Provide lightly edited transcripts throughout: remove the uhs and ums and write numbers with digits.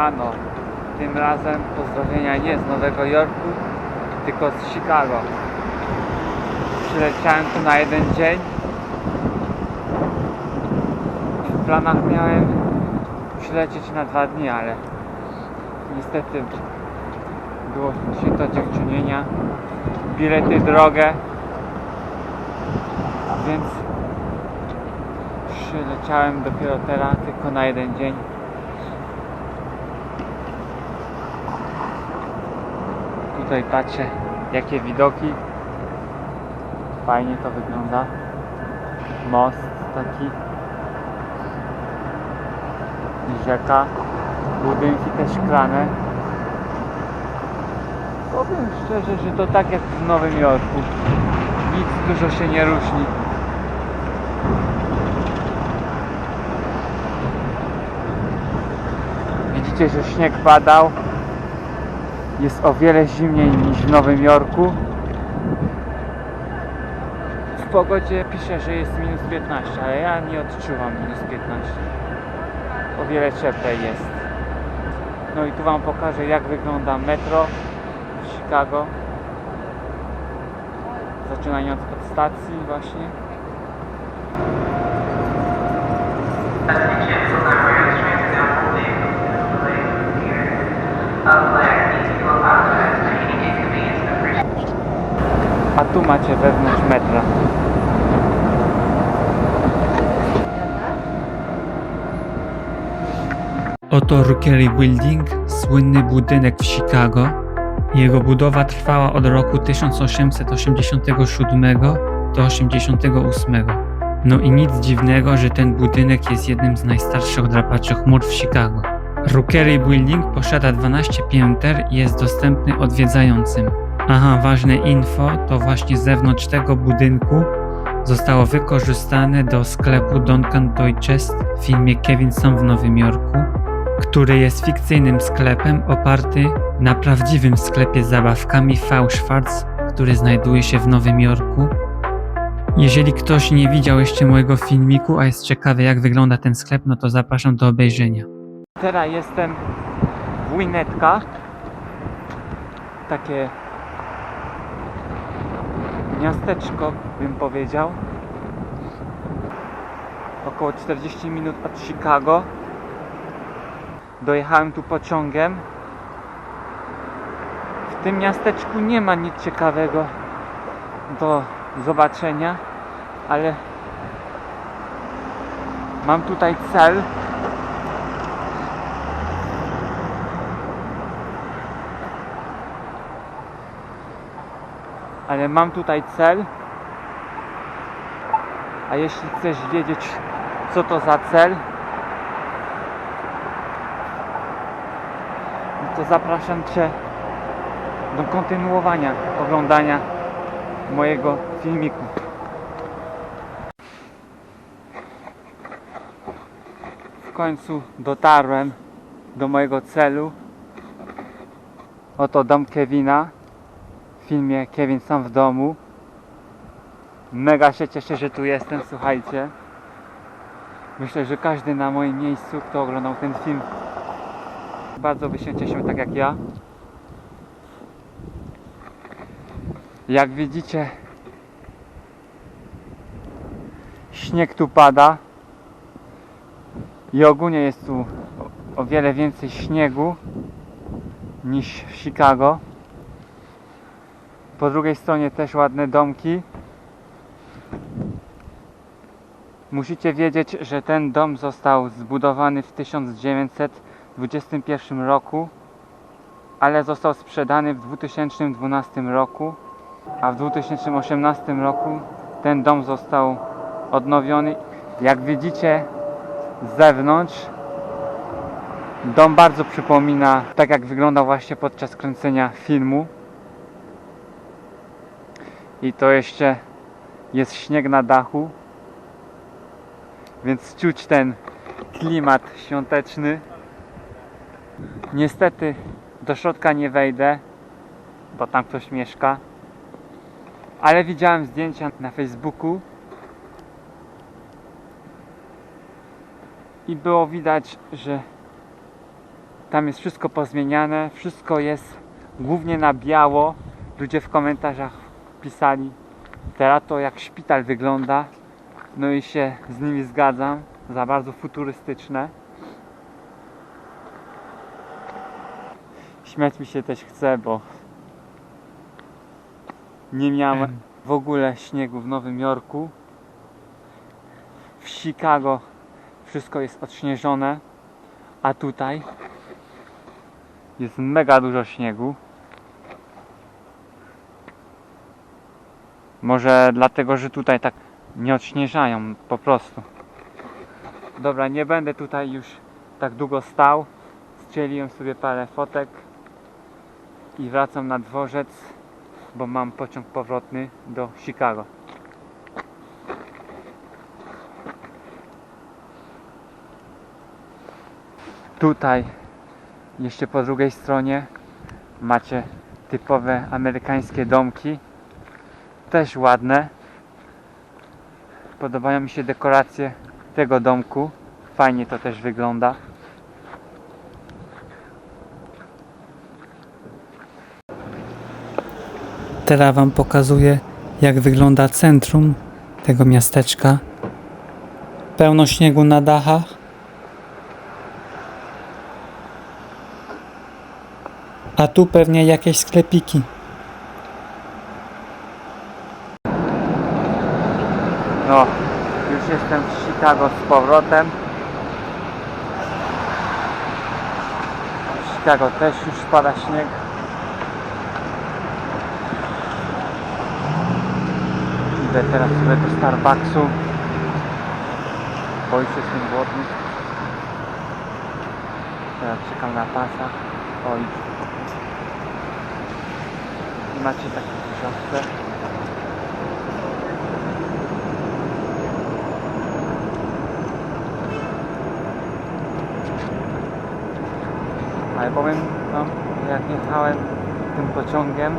Siemano. Tym razem pozdrowienia nie z Nowego Jorku, tylko z Chicago. Przyleciałem tu na jeden dzień. W planach miałem przylecieć na 2 dni, ale niestety było się to dziękczynienia. Bilety drogę, więc przyleciałem dopiero teraz, tylko na jeden dzień. Tutaj patrzę, jakie widoki. Fajnie to wygląda. Most taki. Rzeka. Budynki te szklane. Powiem szczerze, że to tak jak w Nowym Jorku. Nic dużo się nie różni. Widzicie, że śnieg padał. Jest o wiele zimniej niż w Nowym Jorku. W pogodzie pisze, że jest minus 15, ale ja nie odczuwam minus 15. O wiele cieplej jest. No i tu wam pokażę, jak wygląda metro w Chicago. Zaczynając od stacji właśnie. A tu macie wewnątrz metra. Oto Rookery Building, słynny budynek w Chicago. Jego budowa trwała od roku 1887 do 88. No i nic dziwnego, że ten budynek jest jednym z najstarszych drapaczy chmur w Chicago. Rookery Building posiada 12 pięter i jest dostępny odwiedzającym. Aha, ważne info, to właśnie z zewnątrz tego budynku zostało wykorzystane do sklepu Dunkin' Donuts w filmie Kevin Sam w Nowym Jorku, który jest fikcyjnym sklepem oparty na prawdziwym sklepie z zabawkami Fauschwarz, który znajduje się w Nowym Jorku. Jeżeli ktoś nie widział jeszcze mojego filmiku, a jest ciekawy jak wygląda ten sklep, no to zapraszam do obejrzenia. Teraz jestem w Winnetka. Takie miasteczko, bym powiedział. Około 40 minut od Chicago. Dojechałem tu pociągiem. W tym miasteczku nie ma nic ciekawego do zobaczenia, ale mam tutaj cel. A jeśli chcesz wiedzieć, co to za cel, to zapraszam Cię do kontynuowania oglądania mojego filmiku. W końcu dotarłem do mojego celu. Oto dom Kevina w filmie Kevin Sam w domu. Mega się cieszę, że tu jestem, słuchajcie. Myślę, że każdy na moim miejscu, kto oglądał ten film, bardzo by się cieszył tak jak ja. Jak widzicie, śnieg tu pada i ogólnie jest tu o wiele więcej śniegu niż w Chicago. Po drugiej stronie też ładne domki. Musicie wiedzieć, że ten dom został zbudowany w 1921 roku, ale został sprzedany w 2012 roku, a w 2018 roku ten dom został odnowiony. Jak widzicie z zewnątrz, dom bardzo przypomina tak jak wyglądał właśnie podczas kręcenia filmu. I to jeszcze jest śnieg na dachu, więc czuć ten klimat świąteczny. Niestety do środka nie wejdę, bo tam ktoś mieszka, ale widziałem zdjęcia na Facebooku i było widać, że Tam jest wszystko pozmieniane, wszystko jest głównie na biało. Ludzie w komentarzach pisali, teraz to jak szpital wygląda. No i się z nimi zgadzam, za bardzo futurystyczne. Śmiać mi się też chce, bo nie miałem w ogóle śniegu w Nowym Jorku. W Chicago wszystko jest odśnieżone, a tutaj jest mega dużo śniegu. Może dlatego, że tutaj tak nie odśnieżają po prostu. Dobra, nie będę tutaj już tak długo stał. Strzeliłem sobie parę fotek i wracam na dworzec, bo mam pociąg powrotny do Chicago. Tutaj jeszcze po drugiej stronie macie typowe amerykańskie domki, też ładne. Podobają mi się dekoracje tego domku, fajnie to też wygląda. Teraz wam pokazuję, jak wygląda centrum tego miasteczka. Pełno śniegu na dachach. A tu pewnie jakieś sklepiki. No, już jestem w Chicago z powrotem. W Chicago też już pada śnieg. Idę teraz sobie do Starbucksu, bo już jestem głodny. Teraz czekam na pasa. O, i macie takie książce. Ale powiem wam, jak jechałem tym pociągiem,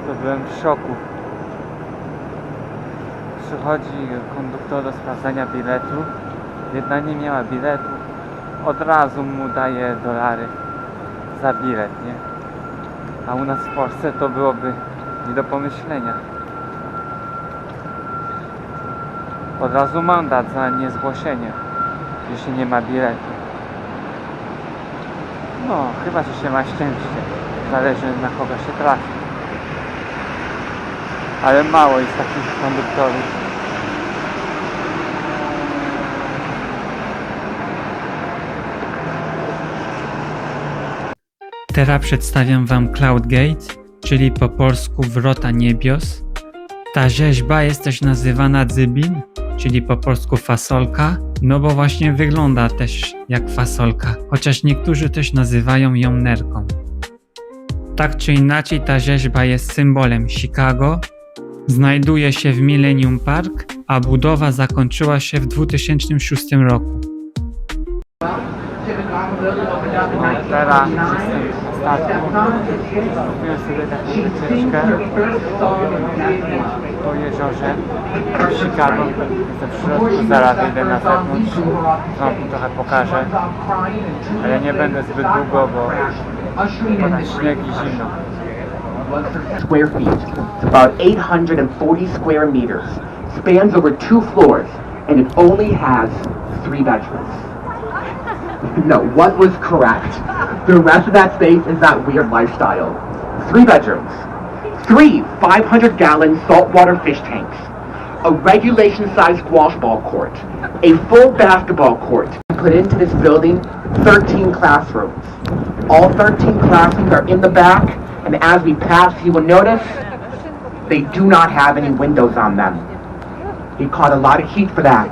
to byłem w szoku. Przychodzi konduktor do sprawdzania biletu. Jedna nie miała biletu. Od razu mu daje dolary za bilet, nie? A u nas w Polsce to byłoby nie do pomyślenia. Od razu mandat za niezgłoszenie, jeśli nie ma biletu. No, chyba że się ma szczęście. Zależy na kogo się trafi. Ale mało jest takich konduktorów. Teraz przedstawiam wam Cloud Gate, czyli po polsku Wrota Niebios. Ta rzeźba jest też nazywana dzybin, czyli po polsku fasolka, no bo właśnie wygląda też jak fasolka, chociaż niektórzy też nazywają ją nerką. Tak czy inaczej ta rzeźba jest symbolem Chicago, znajduje się w Millennium Park, a budowa zakończyła się w 2006 roku. Teraz jestem w statku. Kupiłem sobie taką wycieczkę po jeziorze w Chicago. Jestem w środku, zaraz idę na zewnątrz. Wam trochę pokażę. Ale nie będę zbyt długo, bo pada śnieg i zimno. Square feet. It's about 840 square meters. Spans over 2 floors, and it only has 3 bedrooms. No, one was correct. The rest of that space is that weird lifestyle. 3 bedrooms. 3 500-gallon saltwater fish tanks. A regulation-sized squash ball court. A full basketball court. Put into this building 13 classrooms. All 13 classrooms are in the back, and as we pass, you will notice they do not have any windows on them. He caught a lot of heat for that.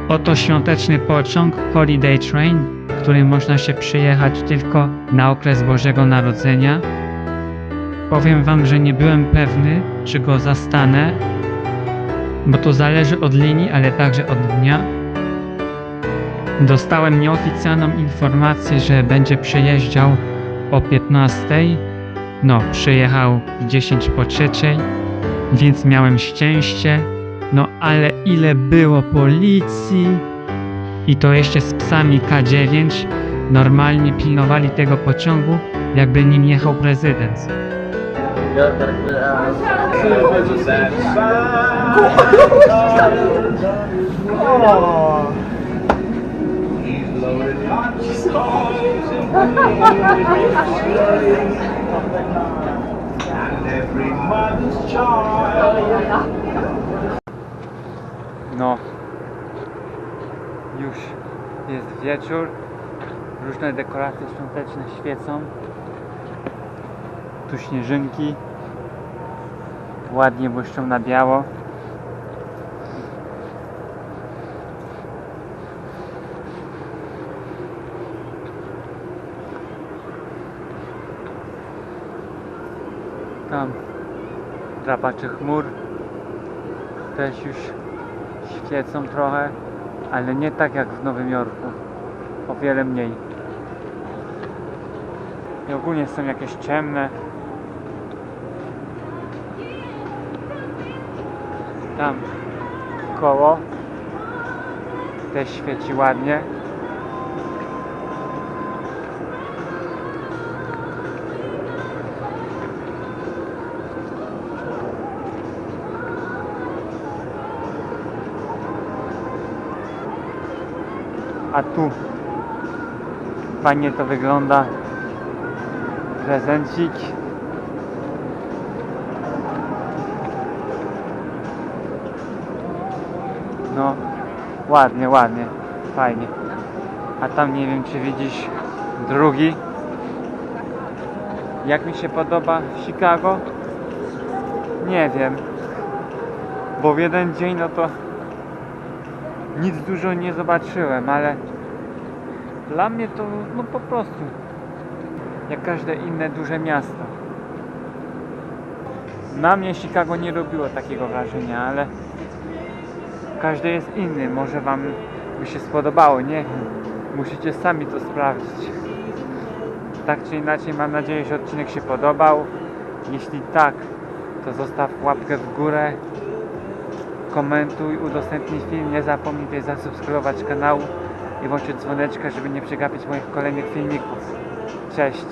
Oto świąteczny pociąg Holiday Train, którym można się przejechać tylko na okres Bożego Narodzenia. Powiem wam, że nie byłem pewny, czy go zastanę, bo to zależy od linii, ale także od dnia. Dostałem nieoficjalną informację, że będzie przejeżdżał o 15. No, przyjechał 10 po 3, więc miałem szczęście. No ale ile było policji i to jeszcze z psami K9, Normalnie pilnowali tego pociągu, jakby nim jechał prezydent. No, już jest wieczór, różne dekoracje świąteczne świecą, tu śnieżynki, ładnie błyszczą na biało. Tam drapacze chmur też już świecą trochę, ale nie tak jak w Nowym Jorku, o wiele mniej. I ogólnie są jakieś ciemne. Tam koło też świeci ładnie. A tu fajnie to wygląda. Prezencik. No, ładnie, ładnie, fajnie. A tam nie wiem, czy widzisz drugi. Jak mi się podoba w Chicago? Nie wiem. Bo w jeden dzień no to nic dużo nie zobaczyłem, ale dla mnie to no po prostu jak każde inne duże miasto. Na mnie Chicago nie robiło takiego wrażenia, ale każdy jest inny. Może wam by się spodobało, nie wiem. Musicie sami to sprawdzić. Tak czy inaczej mam nadzieję, że odcinek się podobał. Jeśli tak, to zostaw łapkę w górę, komentuj, udostępnij film, nie zapomnij też zasubskrybować kanału i włączyć dzwoneczka, żeby nie przegapić moich kolejnych filmików. Cześć!